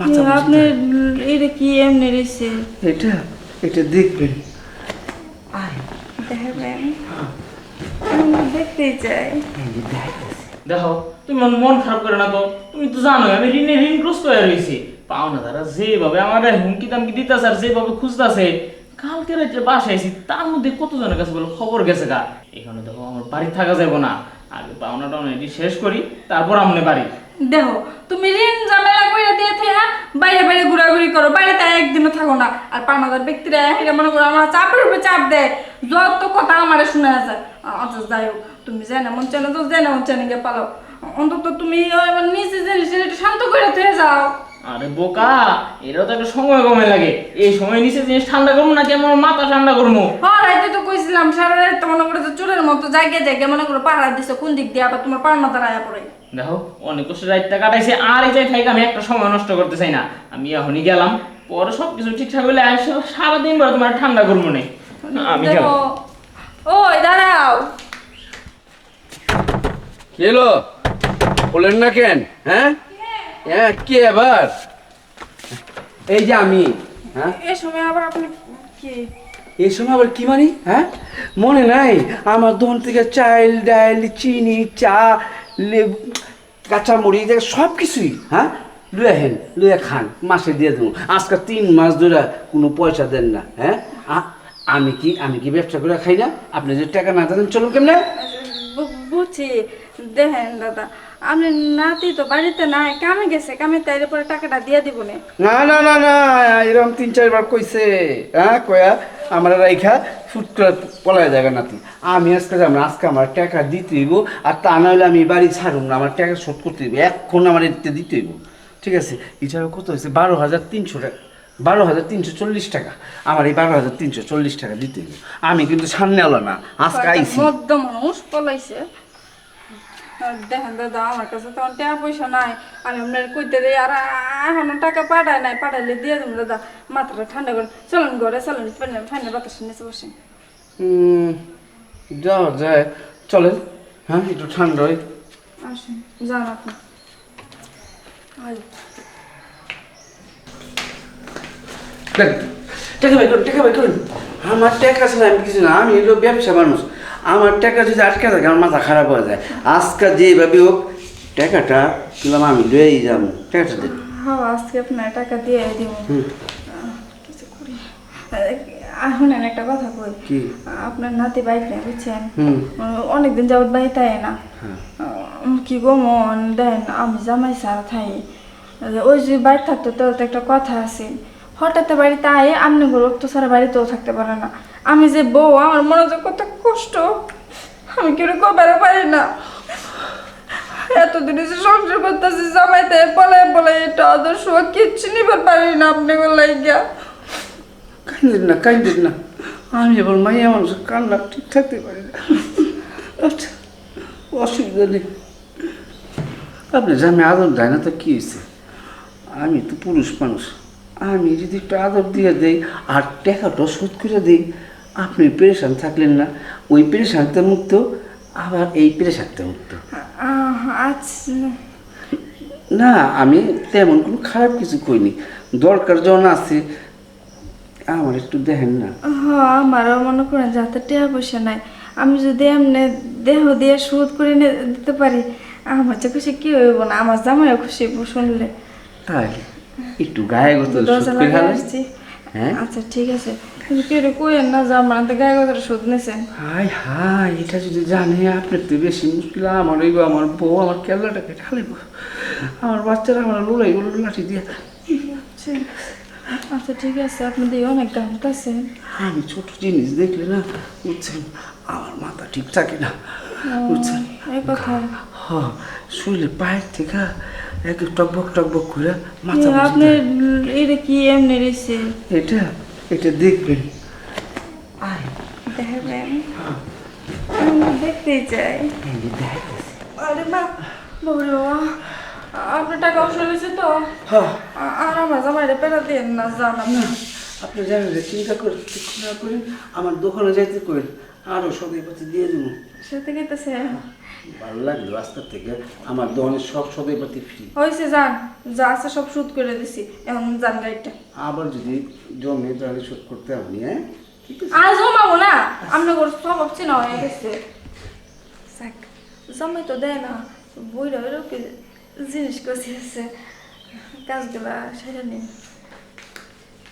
মাথা আপনি এটা কি এমনি রয়েছে এটা এটা দেখবেন। আয় দেখবেন আমি দেখতেই চাই। দেখো তুমি মন খারাপ করে না তো, তুমি তো জানোই আমি ঋণগ্রস্ত হয়ে রয়েছি। পাওনা তারা যেভাবে আমার হুমকি দামকি দিতেছে আর যেভাবে খুঁজতেছে, কালকে রাত্রে বাসায় আইছি তার মধ্যে কতজনের কাছে বলে খবর গেছে গা। এখানে দেখো আমার বাড়ি থাকা যাবো না, আগে পাওনা টাউনা এটি শেষ করি তারপর আমনে বাড়ি। দেখো তুমি ঋণ ঝামেলা করে দিয়ে থেকে বাইরে বাইরে ঘোরাঘুরি করো, বাড়িতে একদিনও থাকো না। আর পানাদার ব্যক্তিরা এটা মনে করো আমার চাপের উপরে চাপ দেয়, যত কথা আমার শোনা যায়। আচ্ছা যাই হোক, তুমি যাই না মন চাই না তো যাই না মন চাই না গিয়ে পালো। অন্তত তুমি নিজে জিনিসের একটু শান্ত করে থেকে যাও। আরে বোকা, এটাও তো একটা সময় কমে লাগে। এই সময় নিচে জিনিস ঠান্ডা করবো নাকি আমার মাথা ঠান্ডা করবো? হ্যাঁ রাইতে তো কইছিলাম সারা রাত মনে করে যে চোরের মতো জায়গায় জায়গায় মনে করো পাহারা দিছে, কোন দিক দিয়ে আবার তোমার পাওনা তারা আয়া পড়ে। দেখো অনেক কষ্ট রাতটা কাটাইছে, আর এই যাই থাকি আমি একটা সময় নষ্ট করতে চাই না। আমি এখনই গেলাম, পরে সবকিছু ঠিকঠাক হলে সারাদিন পরে তোমার ঠান্ডা করবো না। আমি গেলাম। দেখো ওই দাঁড়াও। কি হলো? বলেন না কেন? হ্যাঁ হ্যাঁ কে আবার? এই যে আমি। হ্যাঁ এই সময় আবার আপনি কি? এই সময় আবার কি মানি? হ্যাঁ মনে নাই আমার দোকান থেকে চাল ডাল চিনি চা লেবু কাঁচামরিচ সব কিছুই হ্যাঁ লুয়ে হেন লুয়ে খান, মাসে দিয়ে দেবো। আজকে 3 মাস ধরে কোনো পয়সা দেন না। হ্যাঁ আমি কি ব্যবসা করে খাই না? আপনি যে টাকা না দেন চলুন কেমনে? বুঝছি। দেখেন দাদা, আপনি নাতি তো বাড়িতে নাই, কামে গেছে, কামে তাইলে পরে টাকাটা দিয়ে দিব না। না না না না এরকম 3-4 বার কইছে। হ্যাঁ কয়া আমার রাইখা ফুট করে পলায় যাবে নাতি। আমি আজকে যাব না, আজকে আমার টাকা দিতে হইব। আর তা না হলে আমি বাড়ি ছাড়ুম না, আমার টাকা শোধ করতে হইব, এখন আমার এতে দিতে হইব। ঠিক আছে? এছাড়া কত হয়েছে? 12,300 টাকা, 12,340 টাকা। আমার এই 12,340 টাকা দিতে হইব। আমি কিন্তু সামনে এলো না, আজকে আইছি। মধ্য মানুষ পলাইছে। দেখেন দাদা, আমার কাছে তো টাকা পয়সা নাই, আমি আপনার কইতে দিই। আর এখনো টাকা পাঠায় নাই, পাঠাইলে দিয়ে দেবো দাদা। মাথাটা ঠান্ডা করে চলুন ঘরে, চলুন ফ্যানের বাতাসের নিচে বসেন। যাওয়া যায়, চলেন। হ্যাঁ একটু ঠান্ডা হয়। আসুন যান আপনি। টাকা বাই করুন, টাকা বাই করুন। আমার টাকা ছাড়া আমি কিছু না, আমি হলো ব্যবসা মানুষ। আমার টাকা যদি আটকে থাকে আমার মাথা খারাপ হয়ে যায়। আজকে যেভাবে হোক টাকাটা দিলাম, আমি লয়েই যাবো। টাকাটা দেন। হ্যাঁ আজকে আপনার টাকা দিয়ে দিব। কিছু করি। শুনেন একটা কথা কই। কি? আপনার নাতি বাইক নেই বুঝছেন, অনেকদিন যাবত বাড়িতে আয় না। কি গো মন দেন, আমি জামাই সারা থাই। ওই যে বাড়ি থাকতো তো একটা কথা আছে, হঠাৎ বাড়িতে আয় আপনি গরব তো সারা বাড়িতেও থাকতে পারে না। আমি যে বউ, আমার মনে যে কত কষ্ট, আমি কেউ কবারে পারি না। এতদিন যে সংসার করতেছি জামাইতে বলে বলে এটা আদর্শ কিচ্ছু নিবার পারি না আপনি বলাই গিয়া। কান্দিন না, কান্দিন না। আমি এবার মাইয়া মানুষ, কান্না ঠিক থাকতে পারি না। আচ্ছা অসুবিধা নেই। আপনি জামে আদর দেয় না তো কী হয়েছে? আমি তো পুরুষ মানুষ, আমি যদি একটু আদর দিয়ে দেই আর টাকাটা শোধ করে দিই, আপনি পেরেশান থাকলেন না। ওই পেরেশানতে মুক্ত, আবার এই পেরেশানতে মুক্ত। আচ্ছা না আমি তেমন কোনো খারাপ কিছু করিনি, দরকার যখন আছে আমার একটু দেখেন না। হ্যাঁ আমারও মনে করেন যাতে টাকা পয়সা নাই, আমি যদি এমনি দেহ দিয়ে শোধ করে দিতে পারি, আমার যে খুশি কি হইব না, আমার জামাইও খুশি হইব শুনলে। তাই একটু গায়ে গত দরজা শোধ করে লাগিয়ে ফেলেন। আসছি। হ্যাঁ আচ্ছা ঠিক আছে, কিন্তু কেউ কইেন না যে আমার হাতে গায়ে গতরে শোধ নিয়েছেন। হাই হাই, এটা যদি জানে আপনার তো বেশি মুশকিল। আমার ওই আমার বউ আমার কেল্লাটাকে ঢালিব, আমার বাচ্চারা আমার লোলাই লাঠি দিয়ে। আচ্ছা ঠিক আছে, আপনি দিয়ে অনেক গামত আছেন। আমি ছোট জিনিস দেখলে না বুঝছেন, আমার মাথা ঠিক থাকে না বুঝছেন। এই কথা হ্যাঁ শুইলে পায়ের থেকে এক টকবক টকবক করে মাথা আপনি এটা কি এমনি রয়েছে এটা এটা দেখবেন। আয় দেখবেন আমি দেখতেই চাই। আরে মা বাবরে বাবা, আপনার টাকা অবসর হয়েছে তো? হ্যাঁ আর আমার জামাইরে পেটা দিয়ে না জান। না আপনি জানেন যে চিন্তা করে না করেন, আমার দোকানে যাইতে করেন, আরও সদাইপাতি দিয়ে দেবো। সত্যি কইতেছে? ভালো লাগলো, আজকের থেকে আমার দোকানে সব সদাইপাতি ফ্রি। হয়েছে, যান, যা আছে সব শুট করে দিছি, এখন যান গাড়িটা। আবার যদি জমে তাহলে শোধ করতে হবে, হ্যাঁ ঠিক আছে। আর জমাবো না, আপনার ঘর স্বভাব চেনা হয়ে গেছে। যাক, জমাই তো দেয় না, বইরা ওইরকম জিনিস করছে, কাজগুলা সেটা নিয়ে